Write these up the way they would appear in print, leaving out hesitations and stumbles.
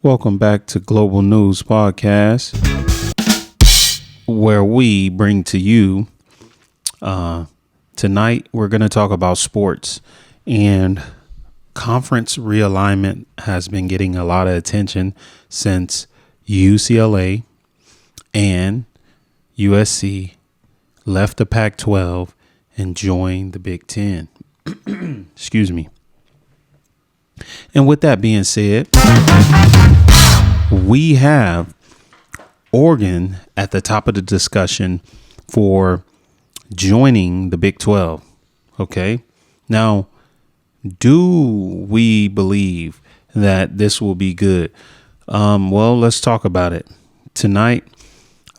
Welcome back to Global News Podcast, where we bring to you tonight. We're going to talk about sports, and conference realignment has been getting a lot of attention since UCLA and USC left the Pac-12 and joined the Big Ten. Excuse me. And with that being said, we have Oregon at the top of the discussion for joining the Big 12. Okay. Now, do we believe that this will be good? Well, let's talk about it tonight.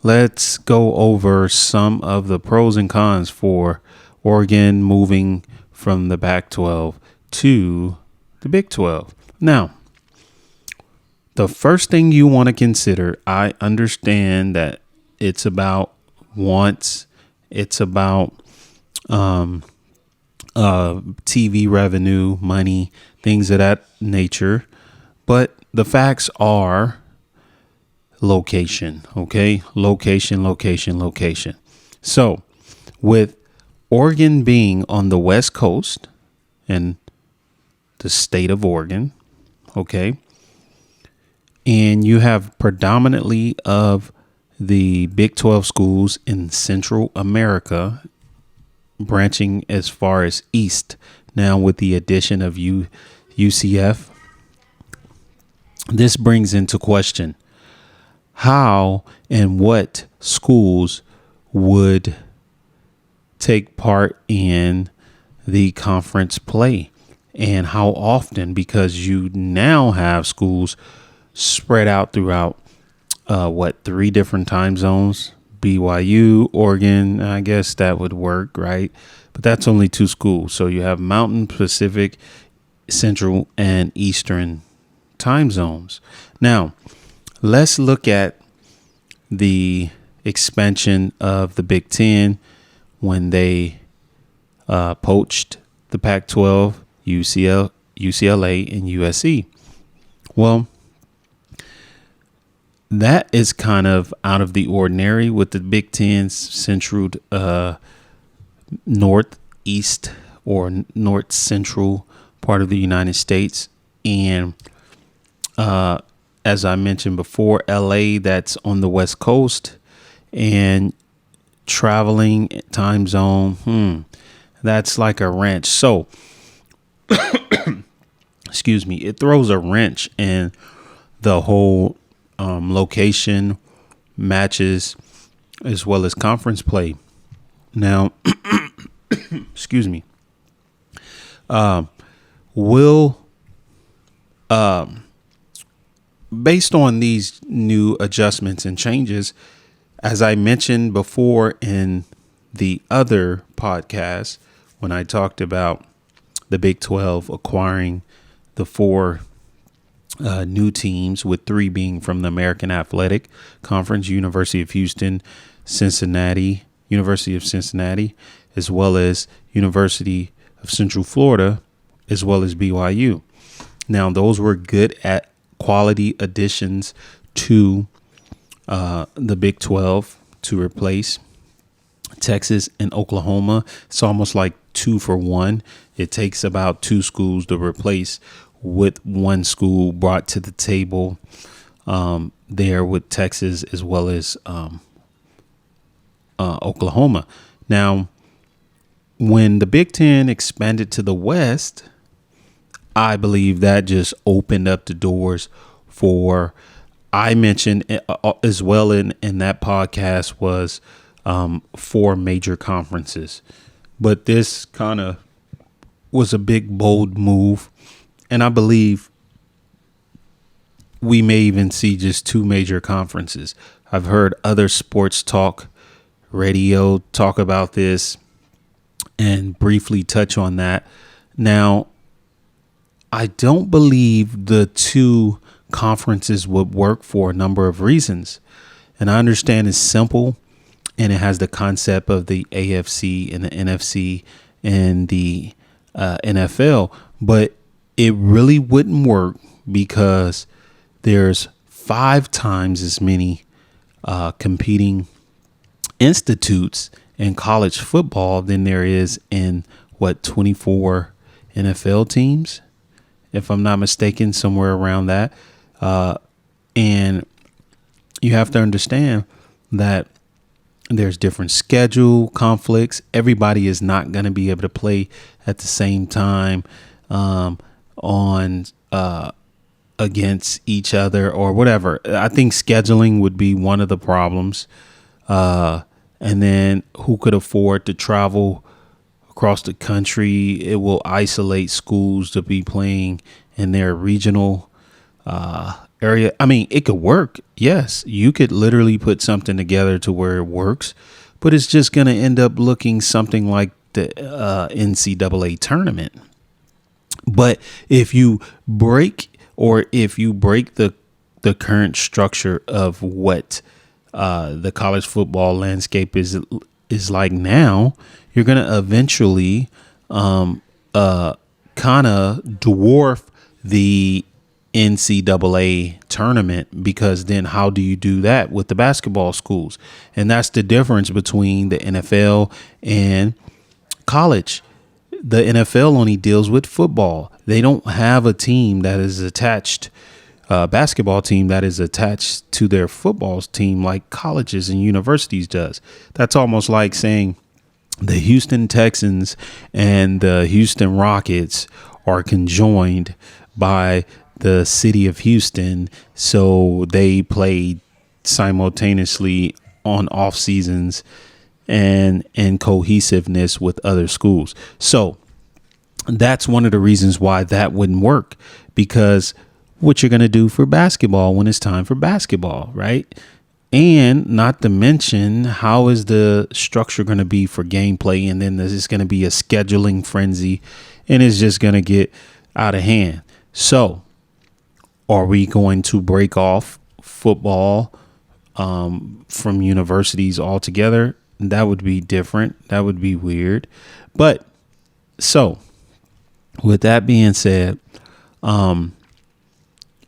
Let's go over some of the pros and cons for Oregon moving from the Pac-12 to the Big 12. Now, the first thing you want to consider, I understand that it's about wants, it's about TV revenue, money, things of that nature. But the facts are location, okay? Location. So with Oregon being on the West Coast and the state of Oregon, okay, and you have predominantly of the Big 12 schools in Central America branching as far as east. Now with the addition of UCF, this brings into question how and what schools would take part in the conference play and how often, because you now have schools spread out throughout three different time zones. BYU, Oregon, I guess that would work, right? But that's only two schools. So you have Mountain, Pacific, Central, and Eastern time zones. Now, let's look at the expansion of the Big Ten when they poached the Pac-12, UCLA, and USC. Well, that is kind of out of the ordinary with the Big Ten's central northeast or north central part of the United States. And as I mentioned before, LA, that's on the West Coast, and traveling time zone, that's like a wrench. So, excuse me, it throws a wrench in the whole location, matches, as well as conference play. Now, excuse me, based on these new adjustments and changes, as I mentioned before in the other podcast, when I talked about the Big 12 acquiring the four new teams, with three being from the American Athletic Conference, University of Houston, University of Cincinnati, as well as University of Central Florida, as well as BYU. Now, those were good at quality additions to the Big 12 to replace Texas and Oklahoma. It's almost like 2 for 1. It takes about two schools to replace with one school brought to the table there with Texas as well as Oklahoma. Now, when the Big Ten expanded to the West, I believe that just opened up the doors for, I mentioned as well in that podcast, was 4 major conferences. But this kind of was a big, bold move. And I believe we may even see just 2 major conferences. I've heard other sports talk radio talk about this and briefly touch on that. Now, I don't believe the 2 conferences would work for a number of reasons. And I understand it's simple and it has the concept of the AFC and the NFC and the NFL, but it really wouldn't work because there's 5 times as many competing institutes in college football than there is in 24 NFL teams, if I'm not mistaken, somewhere around that. And you have to understand that there's different schedule conflicts. Everybody is not going to be able to play at the same time on against each other or whatever. I think scheduling would be one of the problems. And then who could afford to travel across the country? It will isolate schools to be playing in their regional area. I mean, it could work. Yes, you could literally put something together to where it works, but it's just going to end up looking something like the NCAA tournament. But if you break the current structure of what the college football landscape is like now, you're going to eventually kind of dwarf the NCAA tournament, because then how do you do that with the basketball schools? And that's the difference between the NFL and college. The NFL only deals with football. They don't have a team that is attached, basketball team that is attached to their football team like colleges and universities does. That's almost like saying the Houston Texans and the Houston Rockets are conjoined by the city of Houston, so they play simultaneously on off seasons and cohesiveness with other schools. So that's one of the reasons why that wouldn't work, because what you're going to do for basketball when it's time for basketball, right? And not to mention, how is the structure going to be for gameplay? And then there's just going to be a scheduling frenzy, and it's just going to get out of hand. So are we going to break off football from universities altogether? That would be different. That would be weird. But so with that being said,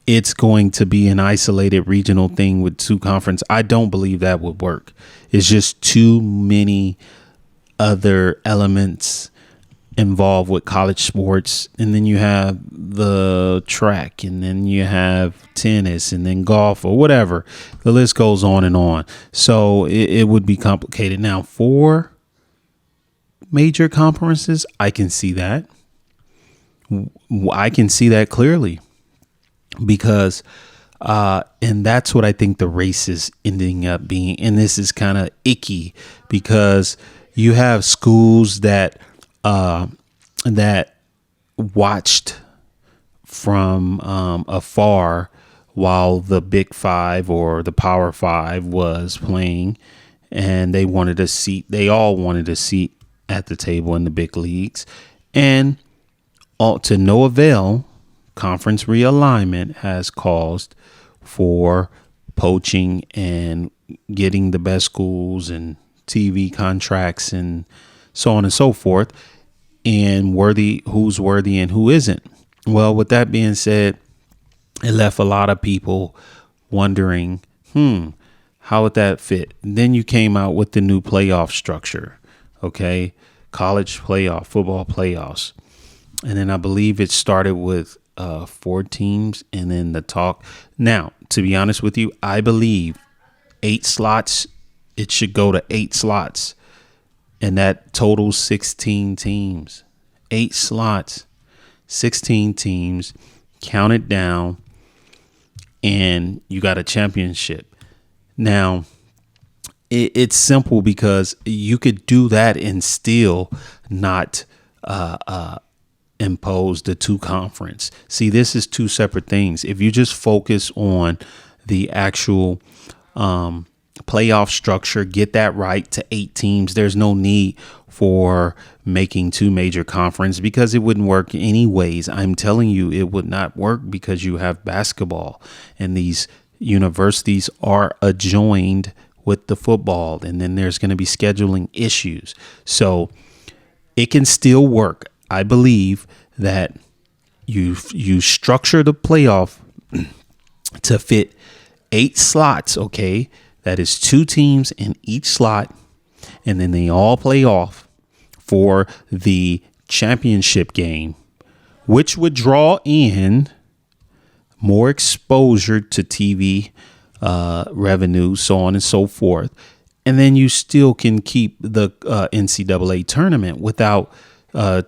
it's going to be an isolated regional thing with 2 conference. I don't believe that would work. It's just too many other elements involved with college sports. And then you have the track, and then you have tennis, and then golf, or whatever. The list goes on and on. So it would be complicated. Now, 4 major conferences, I can see that. I can see that clearly, because and that's what I think the race is ending up being. And this is kind of icky, because you have schools that watched from afar while the Big Five or the Power Five was playing, and they wanted a seat. They all wanted a seat at the table in the big leagues, and all to no avail. Conference realignment has caused for poaching and getting the best schools and TV contracts and so on and so forth, and who's worthy and who isn't. Well, with that being said, it left a lot of people wondering, how would that fit? And then you came out with the new playoff structure. Okay. College playoff, football playoffs. And then I believe it started with 4 teams, and then the talk. Now, to be honest with you, I believe 8 slots. It should go to 8 slots, and that totals 16 teams. 8 slots, 16 teams. Count it down, and you got a championship. Now, it's simple, because you could do that and still not impose the 2 conference. See, this is 2 separate things. If you just focus on the actual playoff structure, get that right to 8 teams, there's no need for making 2 major conferences, because it wouldn't work anyways. I'm telling you, it would not work, because you have basketball, and these universities are adjoined with the football, and then there's going to be scheduling issues. So it can still work. I believe that you structure the playoff to fit 8 slots. Okay. That is 2 teams in each slot. And then they all play off for the championship game, which would draw in more exposure to TV revenue, so on and so forth. And then you still can keep the NCAA tournament without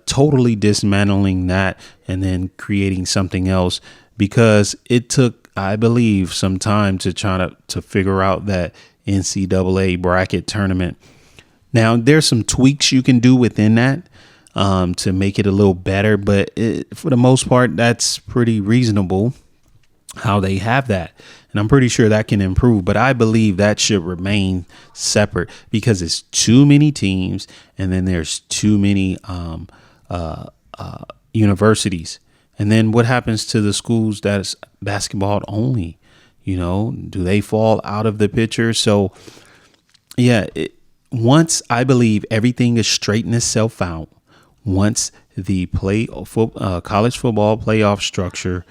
totally dismantling that and then creating something else, because it took, I believe, some time to try to figure out that NCAA bracket tournament. Now, there's some tweaks you can do within that to make it a little better, but for the most part, that's pretty reasonable how they have that. And I'm pretty sure that can improve, but I believe that should remain separate because it's too many teams and then there's too many universities. And then what happens to the schools that's basketball only? You know, do they fall out of the picture? So, yeah, once I believe everything is straightened itself out, once the college football playoff structure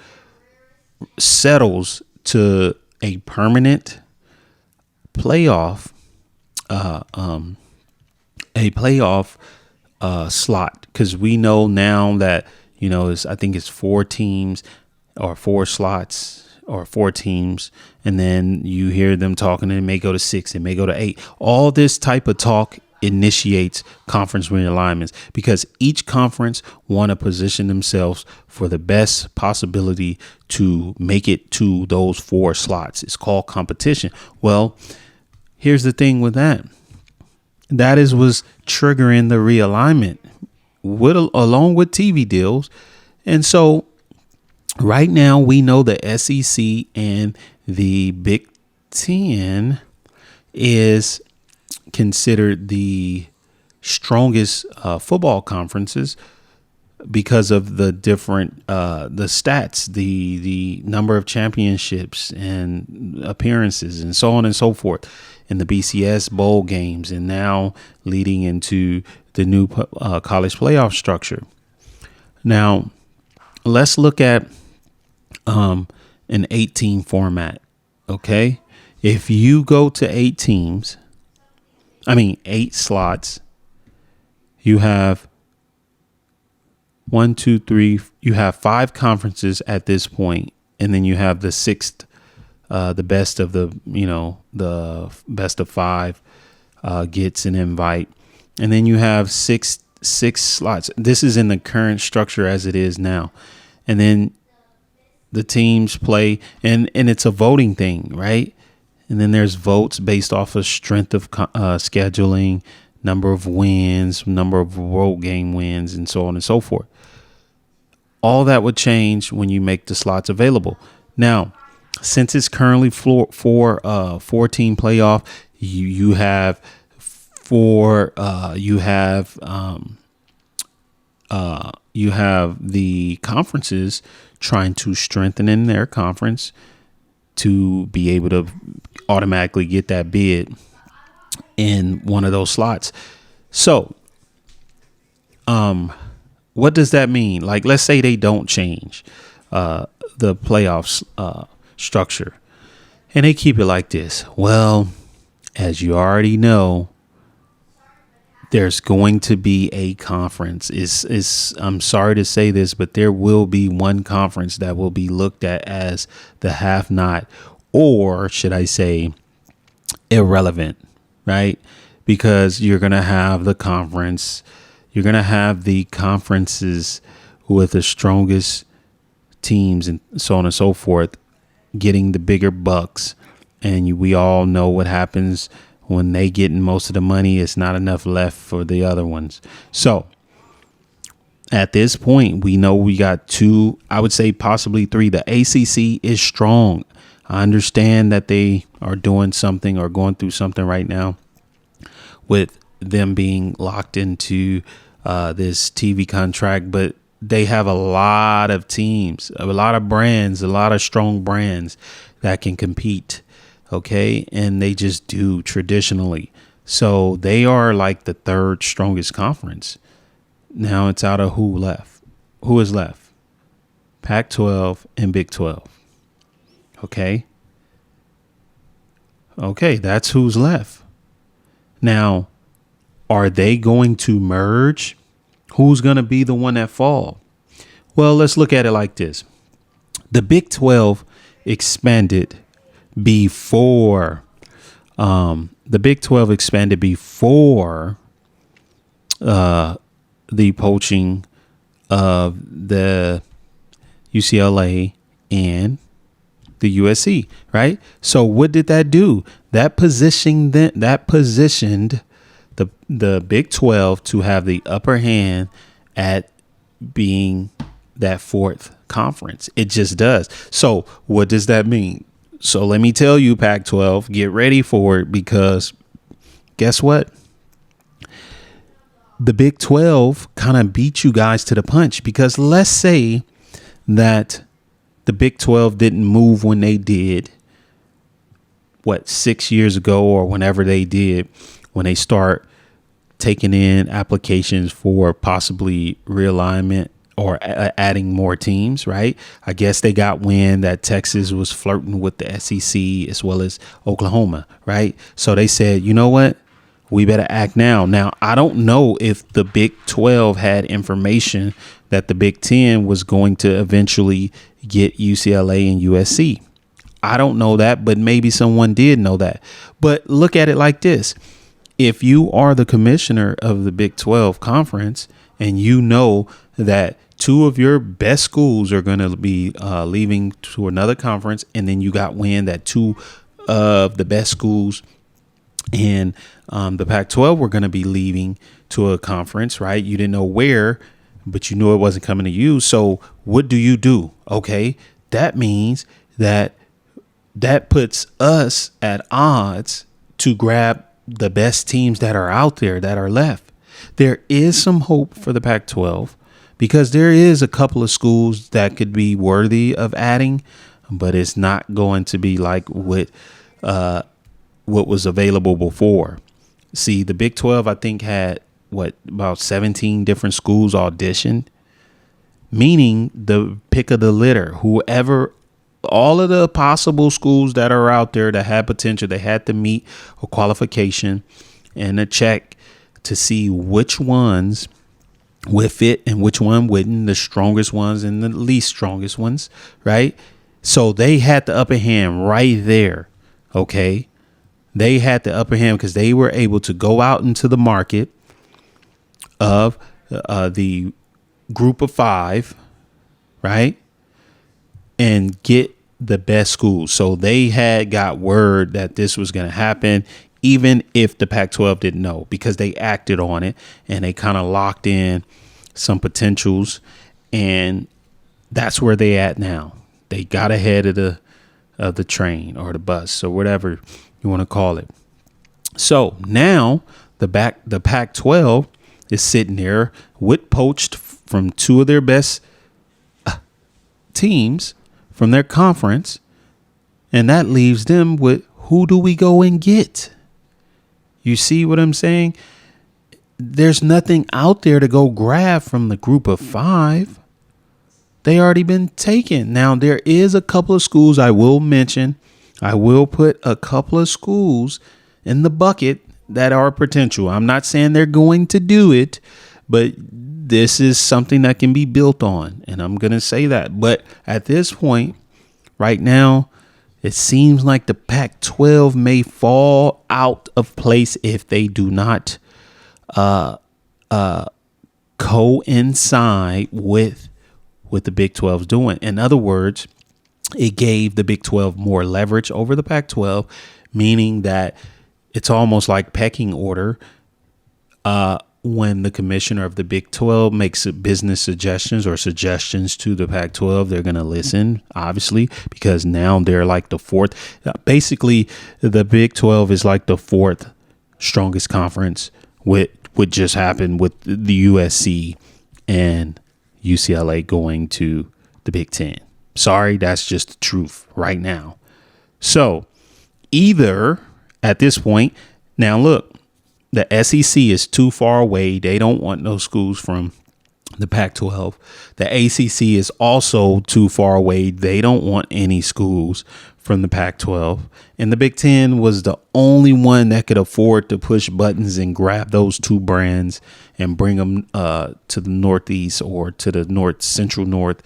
settles to a permanent playoff, slot, because we know now that, you know, I think it's 4 teams or 4 slots or 4 teams, and then you hear them talking, and it may go to 6, it may go to 8. All this type of talk initiates conference realignments because each conference want to position themselves for the best possibility to make it to those 4 slots. It's called competition. Well, here's the thing with that. That was triggering the realignment along with TV deals. And so right now we know the SEC and the Big Ten is considered the strongest football conferences because of the different the stats, the number of championships and appearances and so on and so forth in the BCS bowl games, and now leading into the new college playoff structure. Now let's look at an 8-team format. Okay, if you go to 8 slots, you have 1, 2, 3. You have 5 conferences at this point, and then you have the 6th, the best of the best of 5 gets an invite, and then you have six slots. This is in the current structure as it is now, and then the teams play, and it's a voting thing, right? And then there's votes based off of strength of scheduling, number of wins, number of road game wins, and so on and so forth. All that would change when you make the slots available. Now, since it's currently 4-team playoff, you have 4. You have the conferences trying to strengthen in their conference to be able to automatically get that bid in one of those slots. So, what does that mean? Like, let's say they don't change the playoffs structure and they keep it like this. Well, as you already know, there's going to be a conference. I'm sorry to say this, but there will be one conference that will be looked at as the have-not, or should I say irrelevant, right? Because you're going to have the conferences with the strongest teams and so on and so forth getting the bigger bucks. And we all know what happens when they get most of the money. It's not enough left for the other ones. So at this point, we know we got 2, I would say possibly 3. The ACC is strong. I understand that they are doing something or going through something right now with them being locked into this TV contract, but they have a lot of teams, a lot of brands, a lot of strong brands that can compete. Okay. And they just do traditionally. So they are like the 3rd strongest conference. Now it's out of who is left? Pac-12 and Big 12. Okay. Okay, that's who's left. Now, are they going to merge? Who's going to be the one that fall? Well, let's look at it like this. The Big 12 expanded before the Big 12 expanded before the poaching of the UCLA and the USC, right? So what did that do? That positioned the Big 12 to have the upper hand at being that fourth conference. It just does. So what does that mean? So let me tell you, Pac-12, get ready for it, because guess what? The Big 12 kind of beat you guys to the punch, because let's say that the Big 12 didn't move when they did, 6 years ago or whenever they did, when they start taking in applications for possibly realignment or adding more teams, right? I guess they got wind that Texas was flirting with the SEC as well as Oklahoma, right? So they said, you know what? We better act now. Now, I don't know if the Big 12 had information that the Big 10 was going to eventually get UCLA and USC. I don't know that, but maybe someone did know that. But look at it like this. If you are the commissioner of the Big 12 conference and you know that two of your best schools are going to be leaving to another conference, and then you got wind that two of the best schools in the Pac-12 were going to be leaving to a conference, right? You didn't know where, but you knew it wasn't coming to you. So what do? Okay, that means that puts us at odds to grab the best teams that are out there that are left. There is some hope for the Pac-12 because there is a couple of schools that could be worthy of adding, but it's not going to be like what was available before. See, the Big 12, I think, had about 17 different schools auditioned, meaning the pick of the litter, whoever, all of the possible schools that are out there that had potential, they had to meet a qualification and a check to see which ones would fit and which one wouldn't, the strongest ones and the least strongest ones, right? So they had the upper hand right there, okay? They had the upper hand because they were able to go out into the market of the group of five, right? And get the best schools. So they had got word that this was going to happen, even if the Pac-12 didn't know, because they acted on it and they kind of locked in some potentials. And that's where they at now. They got ahead of the train or the bus or whatever you want to call it. So now the Pac-12 is sitting there with poached from two of their best teams from their conference, and that leaves them with, who do we go and get? You see what I'm saying? There's nothing out there to go grab from the group of five. They already been taken. Now, there is a couple of schools I will mention. I will put a couple of schools in the bucket that are potential. I'm not saying they're going to do it, but this is something that can be built on. And I'm going to say that. But at this point, right now, it seems like the Pac-12 may fall out of place if they do not coincide with what the Big 12 is doing. In other words, it gave the Big 12 more leverage over the Pac-12, meaning that it's almost like pecking order. When the commissioner of the Big 12 makes business suggestions or suggestions to the Pac-12, they're going to listen, obviously, because now they're like the fourth. Basically, the Big 12 is like the fourth strongest conference with what just happened with the USC and UCLA going to the Big 10. Sorry, that's just the truth right now. So either at this point, now look, the SEC is too far away. They don't want no schools from the Pac-12. The ACC is also too far away. They don't want any schools from the Pac-12. And the Big Ten was the only one that could afford to push buttons and grab those two brands and bring them to the Northeast or to the Central North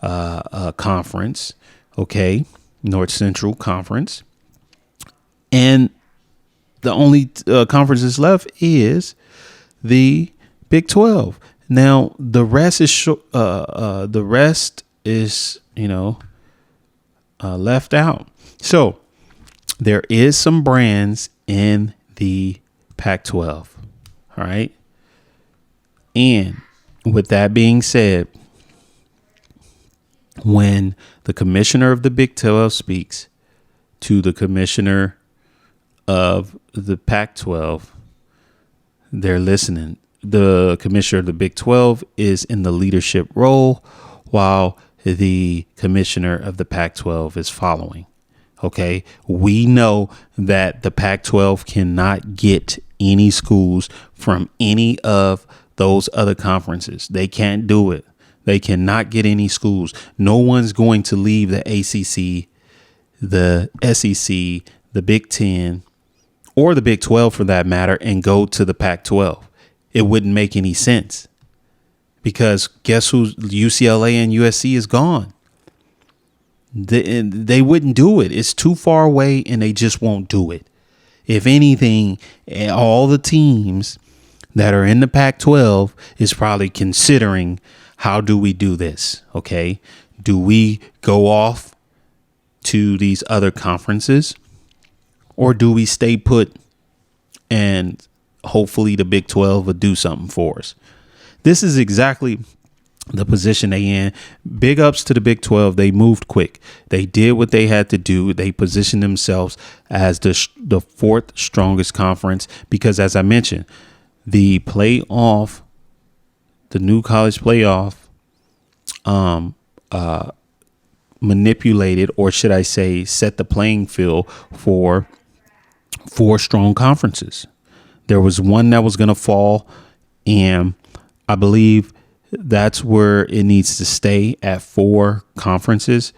Conference. Okay, North Central Conference. And the only conference that's left is the Big 12. Now the rest is left out. So there is some brands in the Pac-12. All right. And with that being said, when the commissioner of the Big 12 speaks to the commissioner of the Pac-12, they're listening. The commissioner of the Big 12 is in the leadership role, while the commissioner of the Pac-12 is following. Okay, we know that the Pac-12 cannot get any schools from any of those other conferences. They can't do it. They cannot get any schools. No one's going to leave the ACC, the SEC, the Big 10, or the Big 12 for that matter, and go to the Pac-12. It wouldn't make any sense, because guess who? UCLA and USC is gone. They wouldn't do it. It's too far away, and they just won't do it. If anything, all the teams that are in the Pac-12 is probably considering, how do we do this? Okay. Do we go off to these other conferences, or do we stay put and hopefully the Big 12 will do something for us? This is exactly the position they in. Big ups to the Big 12. They moved quick. They did what they had to do. They positioned themselves as the fourth strongest conference, because, as I mentioned, the playoff, the new college playoff, manipulated, or should I say, set the playing field for four strong conferences. There was one that was going to fall, and I believe that's where it needs to stay, at four conferences.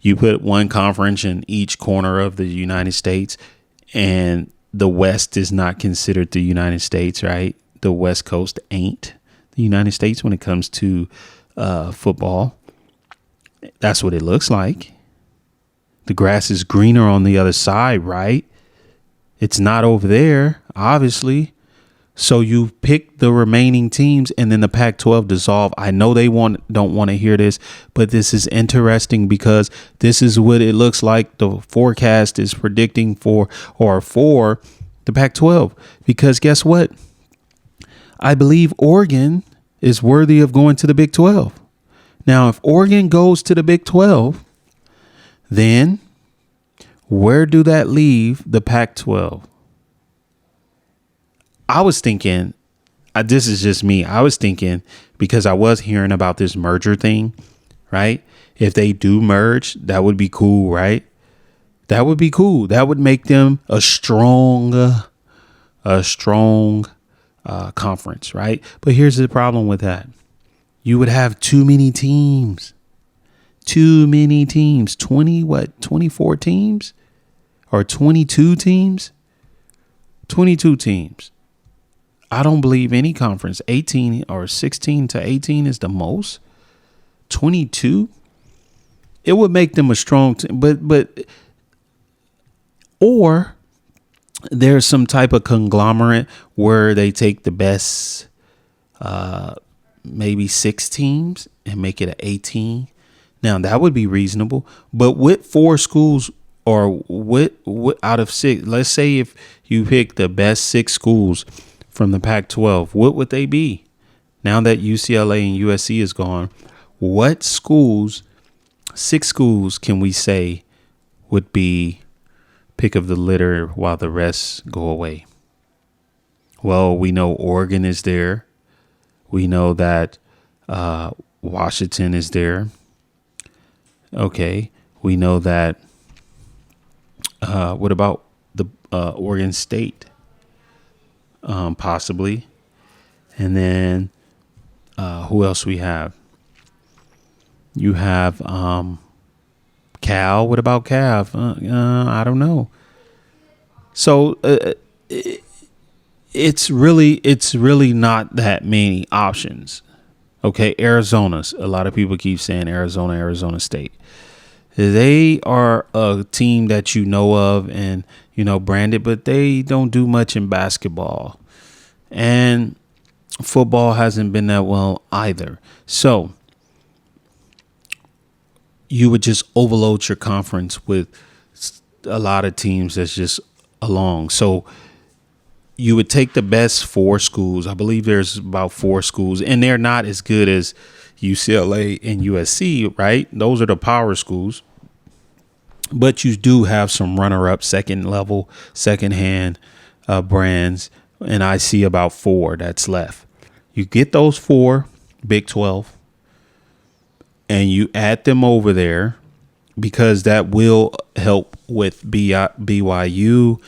You put one conference in each corner of the United States, and the West is not considered the United States, right? The West Coast ain't the United States when it comes to football. That's what it looks like. The grass is greener on the other side, right? It's not over there, obviously. So you pick the remaining teams, and then the Pac-12 dissolve. I know they don't want to hear this, but this is interesting, because this is what it looks like the forecast is predicting for the Pac-12. Because guess what? I believe Oregon is worthy of going to the Big 12. Now, if Oregon goes to the Big 12, then where do that leave the Pac-12? I was thinking, this is just me. I was thinking, because I was hearing about this merger thing, right? If they do merge, that would be cool, right? That would be cool. That would make them a strong conference, right? But here's the problem with that. You would have too many teams. 24 teams or 22 teams? 22 teams. I don't believe any conference 18 or 16 to 18 is the most. 22. It would make them a strong team, or there's some type of conglomerate where they take the best, maybe 6 teams and make it an 18. Now that would be reasonable, but with 4 schools, or what out of 6, let's say if you pick the best 6 schools from the Pac-12, what would they be? Now that UCLA and USC is gone, what schools, 6 schools, can we say would be pick of the litter while the rest go away? Well, we know Oregon is there. We know that Washington is there. Okay. We know that. What about the Oregon State? Possibly. And then Who else we have? You have Cal. What about Cav? I don't know. So it's really not that many options. Okay, Arizona's. A lot of people keep saying Arizona State. They are a team that you know of and branded, but they don't do much in basketball, and football hasn't been that well either. So you would just overload your conference with a lot of teams that's just along. So you would take the best four schools. I believe there's about four schools, and they're not as good as UCLA and USC, right? Those are the power schools. But you do have some runner-up, second level, second-hand brands, and I see about four that's left. You get those four, Big 12, and you add them over there because that will help with BYU.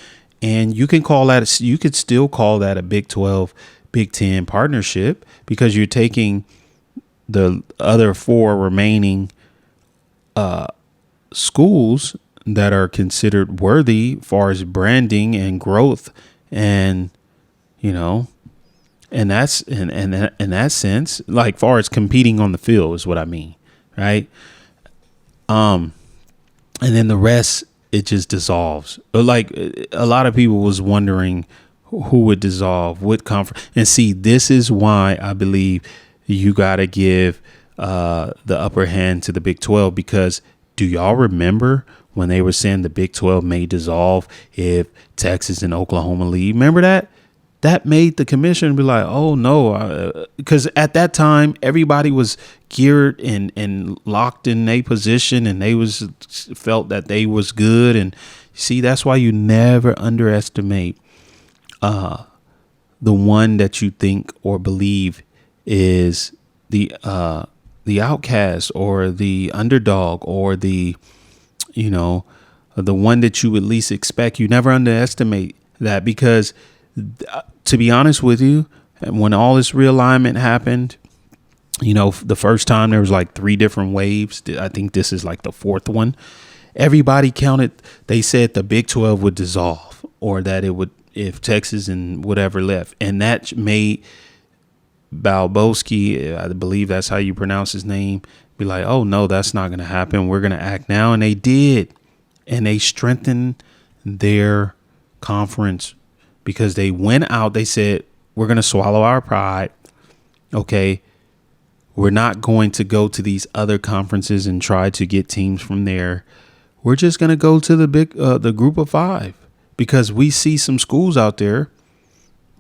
And you could still call that a Big 12, Big 10 partnership because you're taking the other four remaining schools that are considered worthy as far as branding and growth, and and that's in that sense, like far as competing on the field is what I mean, right? And then the rest, it just dissolves. Like a lot of people was wondering who would dissolve, what conference, and see, this is why I believe you got to give the upper hand to the Big 12, because do y'all remember when they were saying the Big 12 may dissolve if Texas and Oklahoma leave? Remember that? That made the commission be like, oh, no, because at that time, everybody was geared and locked in a position, and they felt that they was good. And see, that's why you never underestimate the one that you think or believe is the outcast or the underdog or the one that you would least expect. You never underestimate that, because to be honest with you, when all this realignment happened, the first time there was like 3 different waves. I think this is like the 4th one. Everybody counted. They said the Big 12 would dissolve, or that it would if Texas and whatever left. And that made Balbowski, I believe that's how you pronounce his name, be like, oh, no, that's not going to happen. We're going to act now. And they did. And they strengthened their conference because they went out. They said, we're going to swallow our pride. Okay. We're not going to go to these other conferences and try to get teams from there. We're just going to go to the group of 5, because we see some schools out there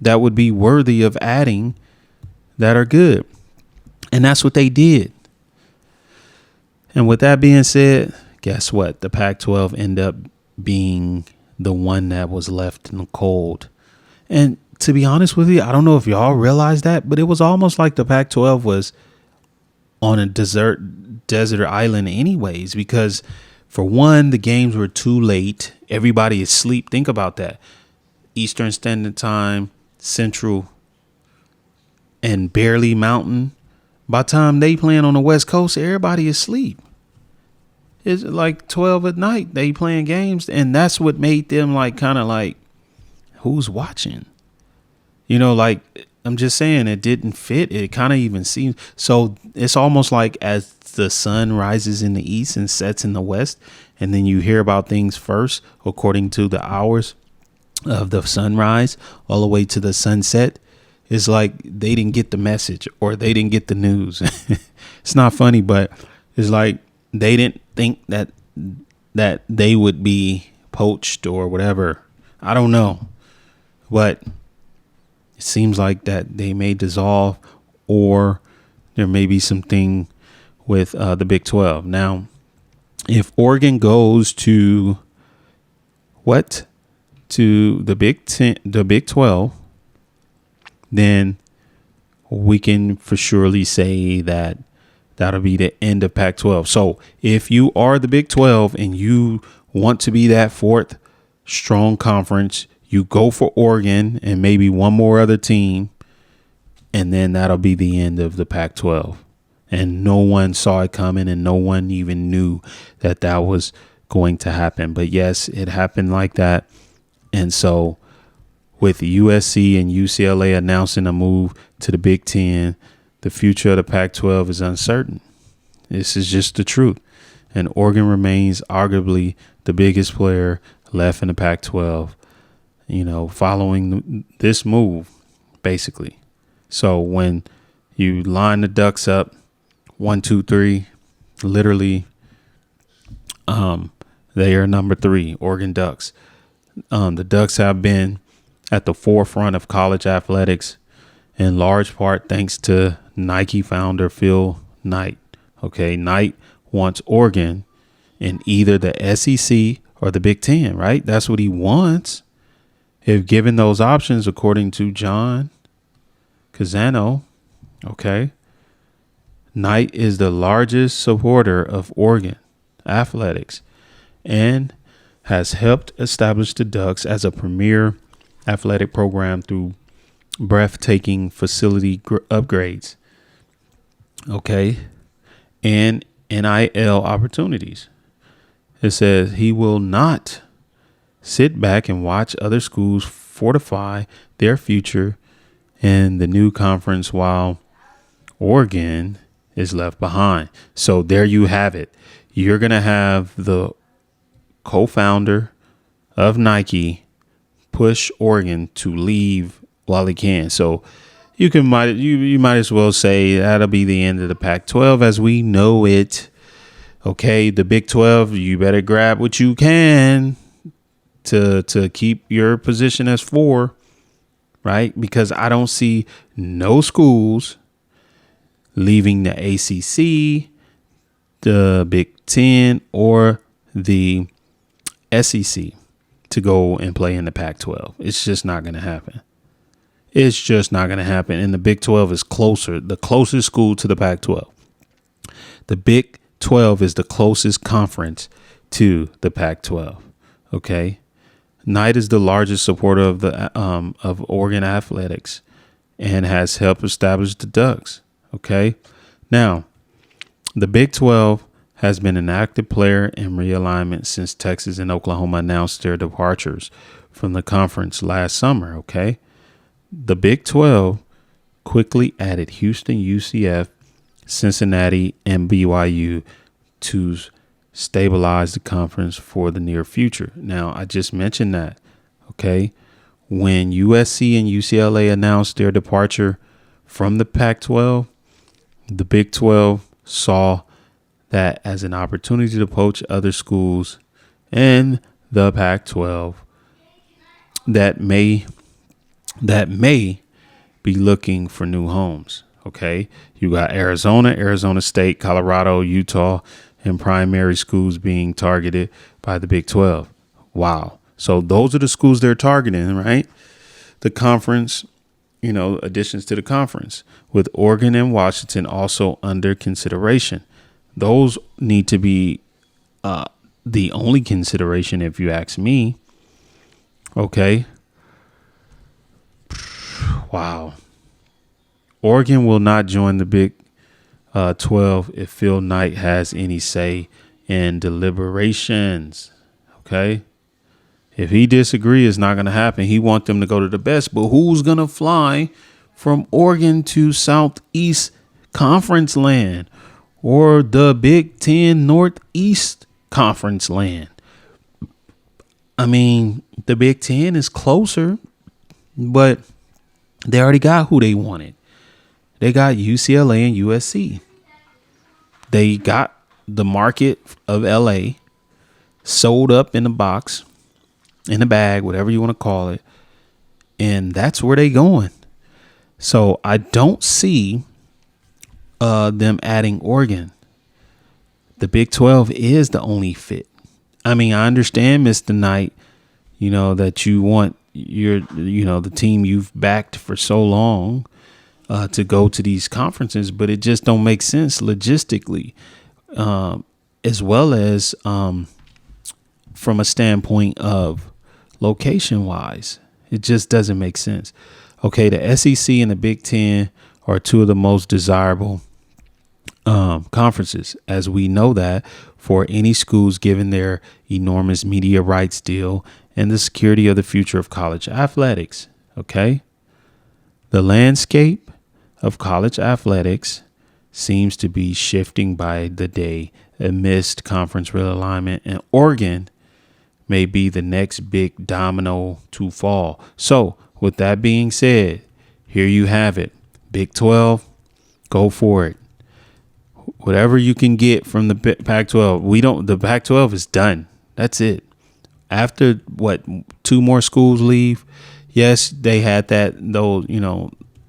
that would be worthy of adding that are good. And that's what they did. And with that being said, guess what? The Pac-12 ended up being the one that was left in the cold. And to be honest with you, I don't know if y'all realize that, but it was almost like the Pac-12 was on a desert island anyways, because for one, the games were too late. Everybody is asleep. Think about that. Eastern Standard Time, Central, and barely Mountain. By the time they playing on the West Coast, everybody is asleep. It's like 12 at night. They playing games, and that's what made them kind of like, who's watching? Like, I'm just saying, it didn't fit. It kind of even seems so. It's almost like as the sun rises in the east and sets in the west, and then you hear about things first according to the hours of the sunrise all the way to the sunset. It's like they didn't get the message, or they didn't get the news. It's not funny, but it's like they didn't think that they would be poached or whatever. I don't know, but it seems like that they may dissolve, or there may be something with the Big 12. Now, if Oregon goes to the Big 12, then we can for surely say that that'll be the end of Pac-12. So if you are the Big 12 and you want to be that 4th strong conference, you go for Oregon and maybe one more other team, And then that'll be the end of the Pac-12. And no one saw it coming, and no one even knew that that was going to happen. But yes, it happened like that. And so with USC and UCLA announcing a move to the Big Ten, the future of the Pac-12 is uncertain. This is just the truth. And Oregon remains arguably the biggest player left in the Pac-12, following this move, basically. So when you line the Ducks up, 1, 2, 3, literally, they are number 3, Oregon Ducks. The Ducks have been at the forefront of college athletics in large part thanks to Nike founder Phil Knight. Okay, Knight wants Oregon in either the SEC or the Big Ten, right? That's what he wants. If given those options, according to John Casano, okay, Knight is the largest supporter of Oregon athletics and has helped establish the Ducks as a premier athletic program through breathtaking facility upgrades, okay, and NIL opportunities. It says he will not sit back and watch other schools fortify their future in the new conference while Oregon is left behind. So there you have it. You're going to have the co-founder of Nike push Oregon to leave while he can. So you might as well say that'll be the end of the Pac-12 as we know it. Okay, the Big 12, you better grab what you can to keep your position as 4, right? Because I don't see no schools leaving the ACC, the Big 10, or the SEC to go and play in the Pac-12. It's just not going to happen. It's just not going to happen. And the Big 12 is closer, the closest school to the Pac-12. The Big 12 is the closest conference to the Pac-12. Okay. Knight is the largest supporter of the of Oregon athletics and has helped establish the Ducks. Okay. Now, the Big 12 has been an active player in realignment since Texas and Oklahoma announced their departures from the conference last summer. Okay. The Big 12 quickly added Houston, UCF, Cincinnati, and BYU to stabilize the conference for the near future. Now, I just mentioned that, okay? When USC and UCLA announced their departure from the Pac-12, the Big 12 saw that as an opportunity to poach other schools in the Pac-12 that may be looking for new homes. Okay, you got Arizona State, Colorado, Utah, and primary schools being targeted by the Big 12. Wow. So those are the schools they're targeting, right? The conference, additions to the conference, with Oregon and Washington also under consideration. Those need to be the only consideration, if you ask me. Okay. Wow. Oregon will not join the Big 12 if Phil Knight has any say in deliberations. Okay. If he disagrees, it's not going to happen. He wants them to go to the best. But who's going to fly from Oregon to Southeast Conference land or the Big 10 Northeast Conference land? I mean, the Big 10 is closer, but they already got who they wanted. They got UCLA and USC. They got the market of LA sold up in the box, in the bag, whatever you want to call it. And that's where they going. So I don't see them adding Oregon. The Big 12 is the only fit. I mean, I understand, Mr. Knight, that you want the team you've backed for so long to go to these conferences, but it just don't make sense logistically, as well as from a standpoint of location wise. It just doesn't make sense. Okay, the SEC and the Big Ten are two of the most desirable conferences, as we know that for any schools, given their enormous media rights deal and the security of the future of college athletics. Okay. The landscape of college athletics seems to be shifting by the day amidst conference realignment, and Oregon may be the next big domino to fall. So with that being said, here you have it. Big 12, go for it. Whatever you can get from the Pac-12, the Pac-12 is done. That's it. After what, 2 more schools leave? Yes, they had that, though,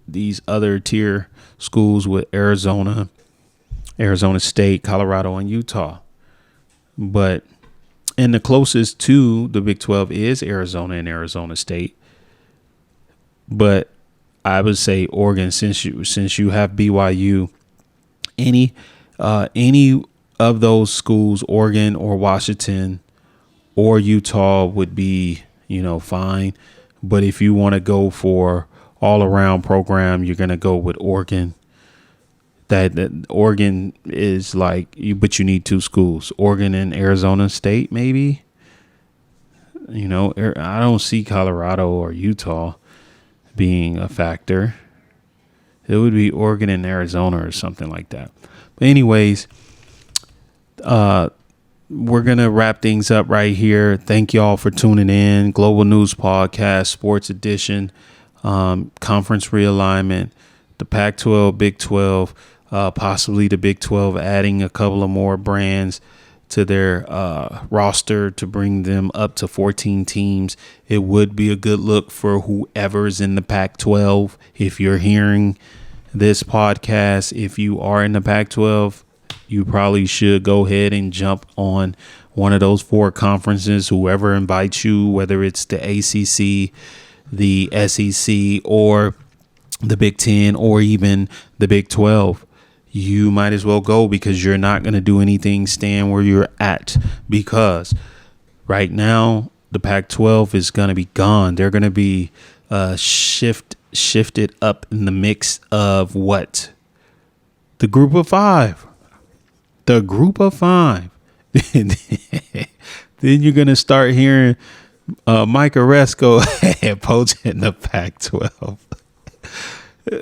these other tier schools with Arizona State, Colorado, and Utah. But and the closest to the Big 12 is Arizona and Arizona State. But I would say Oregon, since you have BYU, any of those schools, Oregon or Washington or Utah, would be, fine. But if you want to go for all around program, you're going to go with Oregon. That Oregon is like but you need 2 schools, Oregon and Arizona State, maybe. I don't see Colorado or Utah being a factor. It would be Oregon and Arizona or something like that. But anyways, we're going to wrap things up right here. Thank y'all for tuning in. Global News Podcast, Sports Edition, Conference Realignment, the Pac-12, Big 12, possibly the Big 12 adding a couple of more brands to their roster to bring them up to 14 teams. It would be a good look for whoever's in the Pac-12. If you're hearing this podcast, if you are in the Pac-12, you probably should go ahead and jump on one of those 4 conferences, whoever invites you, whether it's the ACC, the SEC, or the Big 10, or even the Big 12. You might as well go, because you're not going to do anything staying where you're at, because right now the Pac-12 is going to be gone. They're going to be shifted up in the mix of what? The group of 5. The group of 5. Then you're going to start hearing Mike Oresco poaching the Pac-12.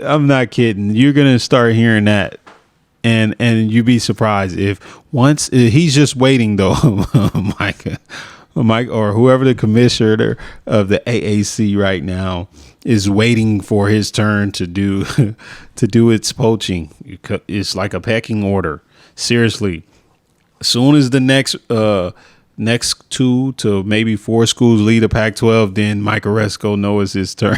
I'm not kidding. You're going to start hearing that. And you'd be surprised if once he's just waiting, though, Mike, or whoever the commissioner of the AAC right now is waiting for his turn to do its poaching. It's like a pecking order. Seriously, as soon as the next 2 to maybe 4 schools lead the Pac-12, then Mike Oresco knows his turn.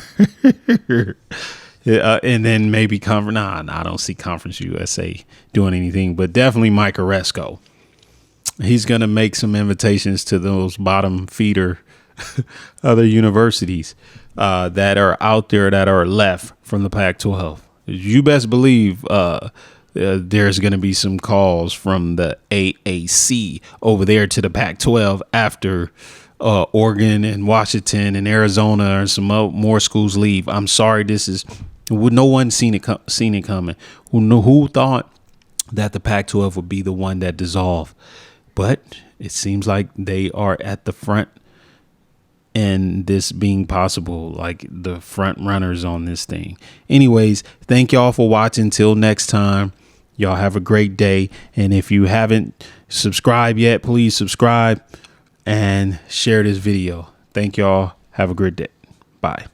And then maybe I don't see Conference USA doing anything, but definitely Mike Oresco. He's going to make some invitations to those bottom feeder other universities that are out there that are left from the Pac-12. You best believe there's going to be some calls from the AAC over there to the Pac-12 after Oregon and Washington and Arizona and some more schools leave. I'm sorry, no one seen it coming. Who thought that the Pac-12 would be the one that dissolved? But it seems like they are at the front, and this being possible, like the front runners on this thing. Anyways, thank y'all for watching. Till next time, y'all have a great day. And if you haven't subscribed yet, please subscribe and share this video. Thank y'all. Have a great day. Bye.